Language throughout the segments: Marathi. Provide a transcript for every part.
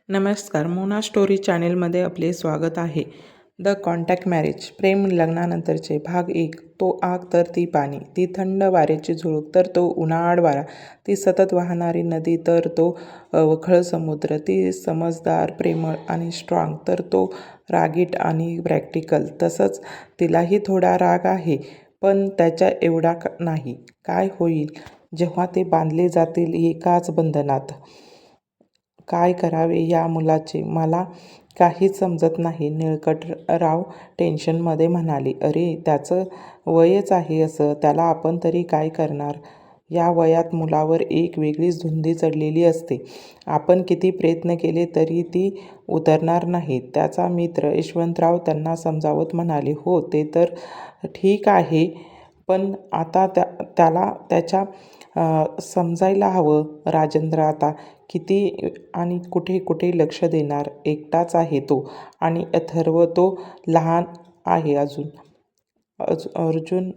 नमस्कार. मोना स्टोरी चॅनेलमध्ये आपले स्वागत आहे. द कॉन्टॅक्ट मॅरेज, प्रेम लग्नानंतरचे भाग 1. तो आग तर ती पाणी, ती थंड वाऱ्याची झुळूक तर तो उन्हाळ वारा, ती सतत वाहणारी नदी तर तो अवखळ समुद्र, ती समजदार, प्रेमळ आणि स्ट्रॉंग तर तो रागीट आणि प्रॅक्टिकल. तसंच तिलाही थोडा राग आहे, पण त्याच्या एवढा नाही. काय होईल जेव्हा ते बांधले जातील एकाच बंधनात? काय करावे या मुलाचे मला काहीच समजत नाही. निळकंठराव टेन्शनमध्ये म्हणाले. अरे, त्याचं वयच आहे असं. त्याला आपण तरी काय करणार? या वयात मुलावर एक वेगळीच धुंदी चढलेली असते. आपण किती प्रयत्न केले तरी ती उतरणार नाही. त्याचा मित्र यशवंतराव त्यांना समजावत म्हणाले. हो, ते तर ठीक आहे, पण आता त्याला त्याच्या समजायला हवं. राजेंद्र आता किती आणि कुठे कुठे लक्ष देणार? एकटाच आहे तो, आणि अथर्व तो लहान आहे अजून. अर्जुन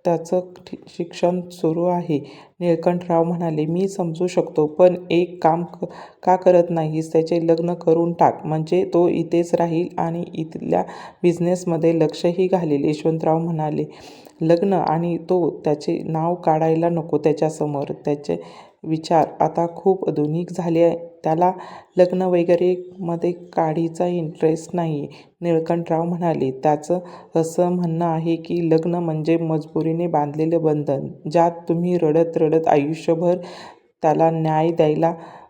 त्याचं शिक्षण सुरू आहे. निळकंठराव म्हणाले. मी समजू शकतो, पण एक काम का करत नाहीस? त्याचे लग्न करून टाक, म्हणजे तो इथेच राहील आणि इथल्या बिझनेसमध्ये लक्षही घालेल. यशवंतराव म्हणाले. लग्न आणि तो त्याचे नाव काढायला नको त्याच्यासमोर. त्याचे विचार आता खूप आधुनिक झाले. त्याला लग्न वगैरे मध्ये काडीचा इंटरेस्ट नाही. निळकंठराव म्हणाले. त्याचं असं म्हणणं आहे की लग्न म्हणजे मजबुरीने बांधलेलं बंधन, ज्यात तुम्ही रडत रडत आयुष्यभर त्याला न्याय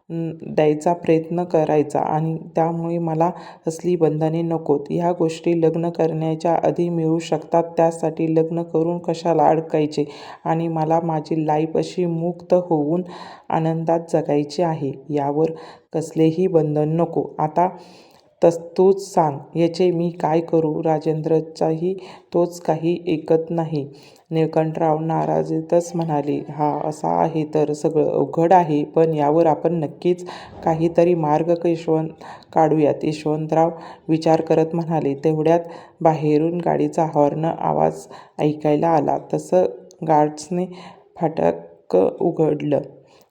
द्यायचा प्रयत्न करायचा, आणि त्यामुळे मला असली बंधने नकोत. ह्या गोष्टी लग्न करण्याच्या आधी मिळू शकतात. त्यासाठी लग्न करून कशाला अडकायचे? आणि मला माझी लाईफ अशी मुक्त होऊन आनंदात जगायची आहे. यावर कसलेही बंधन नको. आता तूच सांग, याचे मी काय करू? राजेंद्रचाही तोच काही ऐकत नाही. निळकंठराव नाराजीतच म्हणाले. हा असा आहे तर सगळं अवघड आहे, पण यावर आपण नक्कीच काहीतरी मार्ग काढूयात. यशवंतराव विचार करत म्हणाले. तेवढ्यात बाहेरून गाडीचा हॉर्न आवाज ऐकायला आला. तसं गार्ड्सने फाटक उघडलं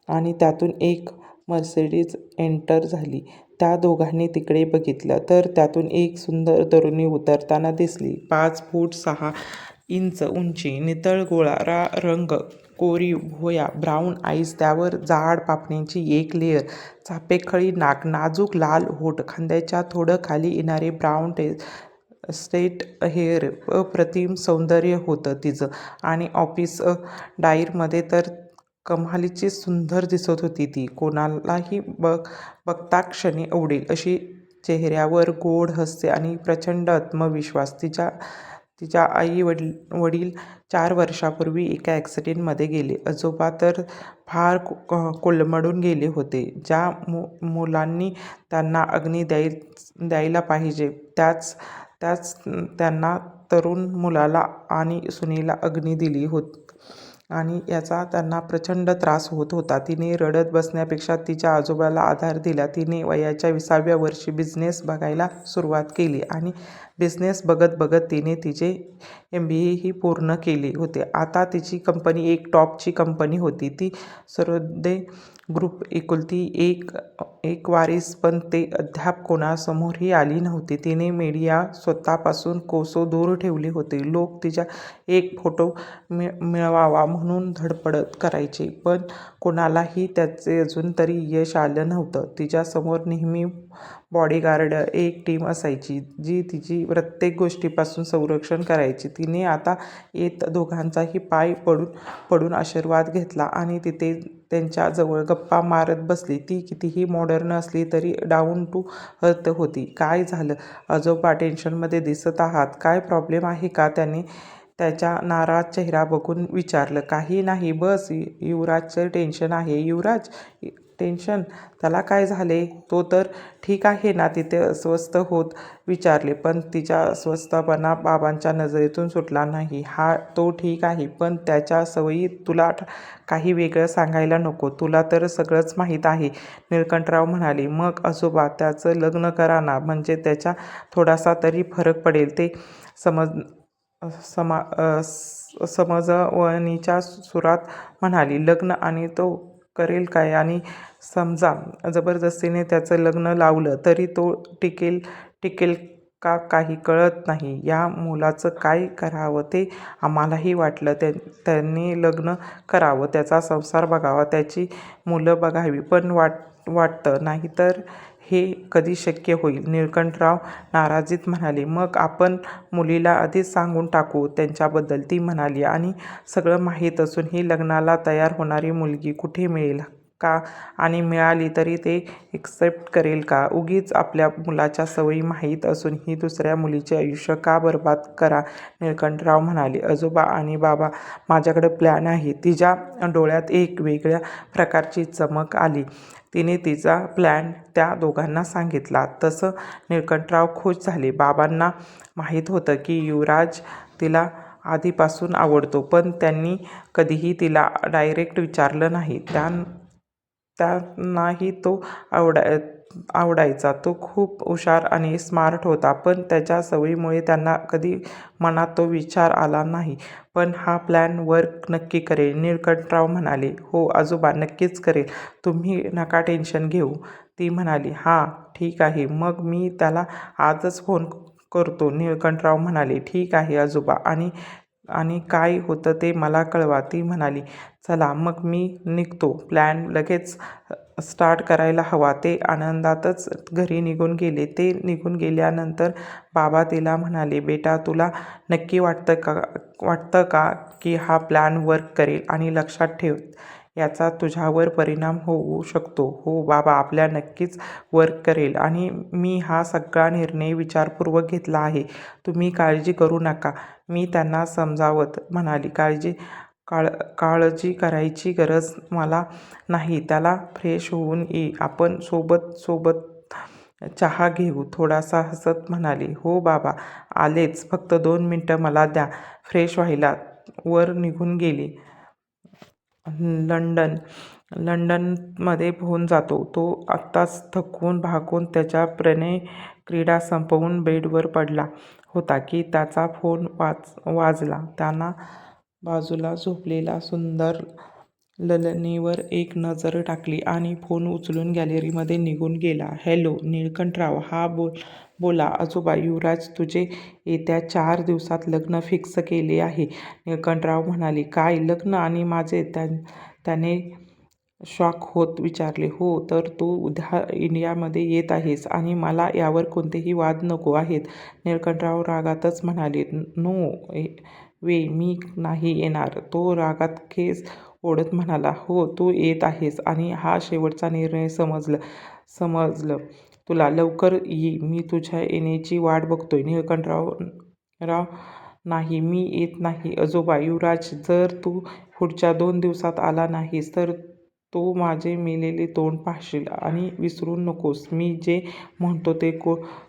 आणि त्यातून एक मर्सिडीज एंटर झाली. त्या दोघांनी तिकडे बघितलं तर त्यातून एक सुंदर तरुणी उतरताना दिसली. 5 फूट 6 इंच उंची, नितळ गोरा रंग, कोरीव भुवया, ब्राऊन आईज, त्यावर जाड पापणीची एक लेअर, चापेखळी नाक, नाजूक लाल होठ, खांद्याच्या थोडं खाली येणारे ब्राऊन स्ट्रेट हेअर. अप्रतिम सौंदर्य होतं तिचं, आणि ऑफिस डायरीमध्ये तर कमालीची सुंदर दिसत होती ती. कोणालाही बघता क्षणी आवडेल अशी. चेहऱ्यावर गोड हास्य आणि प्रचंड आत्मविश्वास. तिच्या आई वडील 4 वर्षापूर्वी एका ॲक्सिडेंटमध्ये गेले. आजोबा तर फार कोलमडून गेले होते. ज्या मुलांनी त्यांना अग्नी द्यायला पाहिजे त्याच त्यांना तरुण मुलाला आणि सुनेला अग्नी दिली होती, आणि याचा त्यांना प्रचंड त्रास होत होता. तिने रडत बसण्यापेक्षा तिच्या आजोबाला आधार दिला. तिने वयाच्या 20व्या वर्षी बिझनेस बघायला सुरुवात केली, आणि बिझनेस बघत बघत तिने तिचे MBAही पूर्ण केले होते. आता तिची कंपनी एक टॉपची कंपनी होती. ती सरोदे ग्रुप एकुलती एक वारीस, पण ते अद्याप कोणासमोरही आली नव्हती. तिने मीडिया स्वतःपासून कोसो दूर ठेवले होते. लोक तिचा एक फोटो मिळवावा म्हणून धडपड करायचे, पण कोणालाही त्याचे अजून तरी यश आलं नव्हतं. तिच्यासमोर नेहमी बॉडीगार्ड एक टीम असायची, जी तिची प्रत्येक गोष्टीपासून संरक्षण करायची. तिने आता येत दोघांचाही पाय पडून आशीर्वाद घेतला आणि तिथे त्यांच्या जवळ गप्पा मारत बसली. ती कितीही मॉडर्न असली तरी डाऊन टू अर्थ होती. काय झालं आजोबा, टेन्शनमध्ये दिसत आहात? काय प्रॉब्लेम आहे का? त्याने त्याचा नाराज चेहरा बघून विचारलं. काही नाही, बस युवराजचं टेन्शन आहे. युवराज टेन्शन? त्याला काय झाले? तो तर ठीक आहे ना? तिथे अस्वस्थ होत विचारले. पण तिचा अस्वस्थपणा बाबांच्या नजरेतून सुटला नाही. तो ठीक आहे, पण त्याच्या सवयी तुला काही वेगळं सांगायला नको. तुला तर सगळंच माहीत आहे. निळकंठराव म्हणाले. मग आजोबा, त्याचं लग्न करा ना, म्हणजे त्याचा थोडासा तरी फरक पडेल. ते समजवणीच्या सुरात म्हणाली. लग्न आणि तो करेल काय? आणि समजा जबरदस्तीने त्याचं लग्न लावलं तरी तो टिकेल टिकेल का काही कळत नाही. या मुलाचं काय करावं ते आम्हालाही वाटलं. त्यांनी लग्न करावं, त्याचा संसार बघावा, त्याची मुलं बघावी. पण वाटतं नाही तर हे कधी शक्य होईल? निळकंठराव नाराजीत म्हणाले. मग आपण मुलीला आधीच सांगून टाकू त्यांच्याबद्दल, ती म्हणाली. आणि सगळं माहीत असूनही लग्नाला तयार होणारी मुलगी कुठे मिळेल का? आणि मिळाली तरी ते एक्सेप्ट करेल का? उगीच आपल्या मुलाच्या सवयी माहीत असूनही दुसऱ्या मुलीचे आयुष्य का बरबाद करा? निळकंठराव म्हणाले. आजोबा आणि बाबा, माझ्याकडे प्लॅन आहे. तिच्या डोळ्यात एक वेगळ्या प्रकारची चमक आली. तिने तिचा प्लॅन त्या दोघांना सांगितला. तसं निळकंठराव खुश झाले. बाबांना माहीत होतं की युवराज तिला आधीपासून आवडतो, पण त्यांनी कधीही तिला डायरेक्ट विचारलं नाही. त्यांनाही तो आवडायचा. तो खूप हुशार आणि स्मार्ट होता, पण त्याच्या सवयीमुळे त्यांना कधी मनात तो विचार आला नाही. पण हा प्लॅन वर्क नक्की करेल? निळकंठराव म्हणाले. हो आजोबा, नक्कीच करेल. तुम्ही नका टेन्शन घेऊ. ती म्हणाली. हां ठीक आहे, मग मी त्याला आजच फोन करतो. निळकंठराव म्हणाले. ठीक आहे आजोबा. आणि काय होतं ते मला कळवा, ती म्हणाली. चला मग मी निघतो. प्लॅन लगेच स्टार्ट करायला हवा. ते आनंदातच घरी निघून गेले. ते निघून गेल्यानंतर बाबा तिला म्हणाले. बेटा, तुला नक्की वाटतं का की हा प्लॅन वर्क करेल? आणि लक्षात ठेव, याचा तुझ्यावर परिणाम होऊ शकतो. हो बाबा, आपल्या नक्कीच वर्क करेल. आणि मी हा सगळा निर्णय विचारपूर्वक घेतला आहे. तुम्ही काळजी करू नका, मी त्यांना समजावत म्हणाली. काळजी करायची गरज मला नाही. त्याला फ्रेश होऊन ये, आपण सोबत चहा घेऊ, थोडासा हसत म्हणाली. हो बाबा, आलेच, फक्त 2 मिनिटं मला द्या फ्रेश व्हायला. वर निघून गेले. लंडनमध्ये पोहून जातो. तो आत्ताच थकून भागून त्याच्या प्रणय क्रीडा संपवून बेडवर पडला होता की त्याचा फोन वाजला. त्यानं बाजूला झोपलेल्या सुंदर ललनेवर एक नजर टाकली आणि फोन उचलून गॅलरीमध्ये निघून गेला. हॅलो निळकंठराव. हा बोला आजोबा. युवराज तुझे येत्या 4 दिवसात लग्न फिक्स केले आहे, निळकंठराव म्हणाले. काय लग्न? आणि माझे? त्याने शॉक होत विचारले. हो, तर तू उद्या इंडियामध्ये येत आहेस आणि मला यावर कोणतेही वाद नको आहेत, निळकंठराव रागातच म्हणाले. नो वे, मी नाही येणार, तो रागात केस ओढत म्हणाला. हो, तू येत आहेस आणि हा शेवटचा निर्णय. समजलं तुला. लवकर ये, मी तुझ्या येण्याची वाट बघतोय. निळकंठराव नाही, मी येत नाही आजोबा. युवराज, जर तू पुढच्या 2 दिवसात आला नाहीस तर तू माझे मेलेले तोंड पाहशील. आणि विसरू नकोस, मी जे म्हणतो ते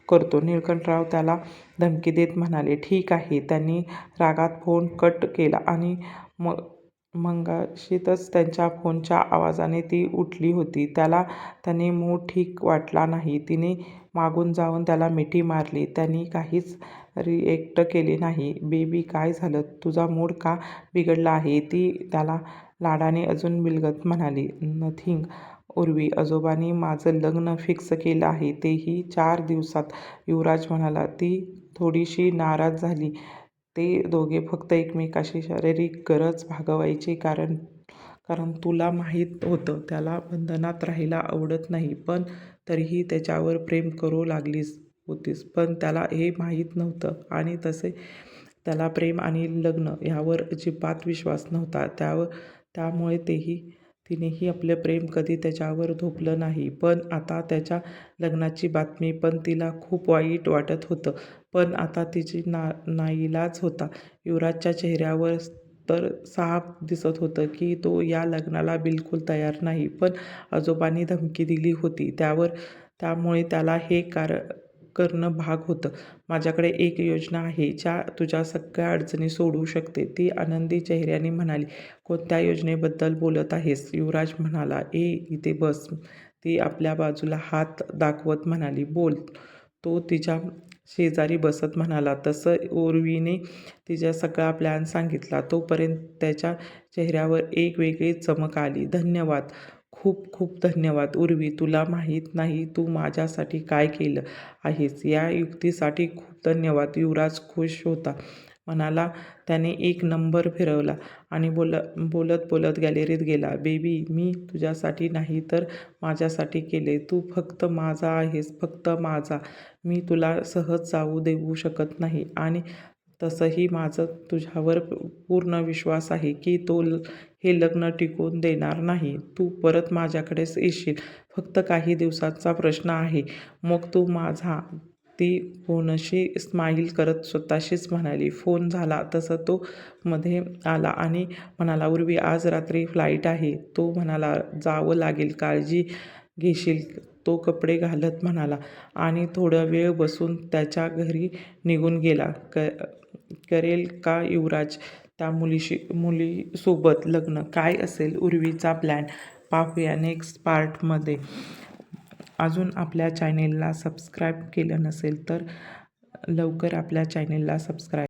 करतो, निळकंठराव त्याला धमकी देत म्हणाले. ठीक आहे. त्यांनी रागात फोन कट केला आणि मगाशीच त्याच्या फोनच्या आवाजाने ती उठली होती. त्याने मूड ठीक वाटला नाही. तिने मागून जाऊन त्याला मिठी मारली. त्यांनी काहीच रिएक्ट केले नाही. बेबी, काय झालं? तुझा मूड का बिघडला आहे? ती त्याला लाडाने अजून बिलगत म्हणाली. नथिंग उर्वी, आजोबांनी माझं लग्न फिक्स केलं आहे, तेही 4 दिवसात, युवराज म्हणाला. ती थोडीशी नाराज झाली. ते दोघे फक्त एकमेकांची शारीरिक गरज भागवायचे, कारण तुला माहीत होतं त्याला बंधनात राहायला आवडत नाही, पण तरीही त्याच्यावर प्रेम करू लागली होतीस. पण त्याला हे माहीत नव्हतं. आणि तसे त्याला प्रेम आणि लग्न यावर अजिबात विश्वास नव्हता. त्यामुळे तिनेही आपलं प्रेम कधी त्याच्यावर थोपलं नाही. पण आता त्याच्या लग्नाची बातमी पण तिला खूप वाईट वाटत होतं. पण आता तिची नाईलाज होता. युवराजच्या चेहऱ्यावर तर साफ दिसत होतं की तो या लग्नाला बिलकुल तयार नाही, पण आजोबांनी धमकी दिली होती त्यामुळे त्याला हे करणं भाग होतं. माझ्याकडे एक योजना आहे, ज्या तुझ्या सगळ्या अडचणी सोडवू शकते, ती आनंदी चेहऱ्याने म्हणाली. कोणत्या योजनेबद्दल बोलत आहेस? युवराज म्हणाला. इथे बस, ती आपल्या बाजूला हात दाखवत म्हणाली. बोल. तो तिच्या शेजारी बसत म्हणाला. तसं उर्वीने तिचा सगळा प्लॅन सांगितला. तोपर्यंत त्याच्या चेहऱ्यावर एक वेगळी चमक आली. धन्यवाद खूप खूप धन्यवाद उर्वी. तुला माहीत नाही तू माझ्यासाठी काय केलं आहेस. या युक्तीसाठी खूप धन्यवाद. युवराज खुश होता. म्हणाला, त्याने एक नंबर फिरवला आणि बोलत बोलत गॅलरीत गेला. बेबी, मी तुझ्यासाठी नाही तर माझ्यासाठी केले. तू फक्त माझा आहेस, फक्त माझा. मी तुला सहज जाऊ देऊ शकत नाही आणि तसंही माझं तुझ्यावर पूर्ण विश्वास आहे की हे लग्न टिकून देणार नाही. तू परत माझ्याकडेच येशील. फक्त काही दिवसांचा प्रश्न आहे. मग तू माझा. ती फोनशी स्माईल करत स्वतःशीच म्हणाली. फोन झाला तसं तो मध्ये आला आणि म्हणाला, उर्वी आज रात्री फ्लाईट आहे. तो म्हणाला, जावं लागेल, काळजी घेशील. तो कपडे घालत म्हणाला आणि थोडा वेळ बसून त्याच्या घरी निघून गेला. करेल का युवराज त्या मुलीसोबत लग्न? काय असेल उर्वीचा प्लॅन? पाहूया नेक्स्ट पार्टमध्ये. अजून आपल्या चॅनेलला सबस्क्राईब केलं नसेल तर लवकर आपल्या चॅनेलला सबस्क्राईब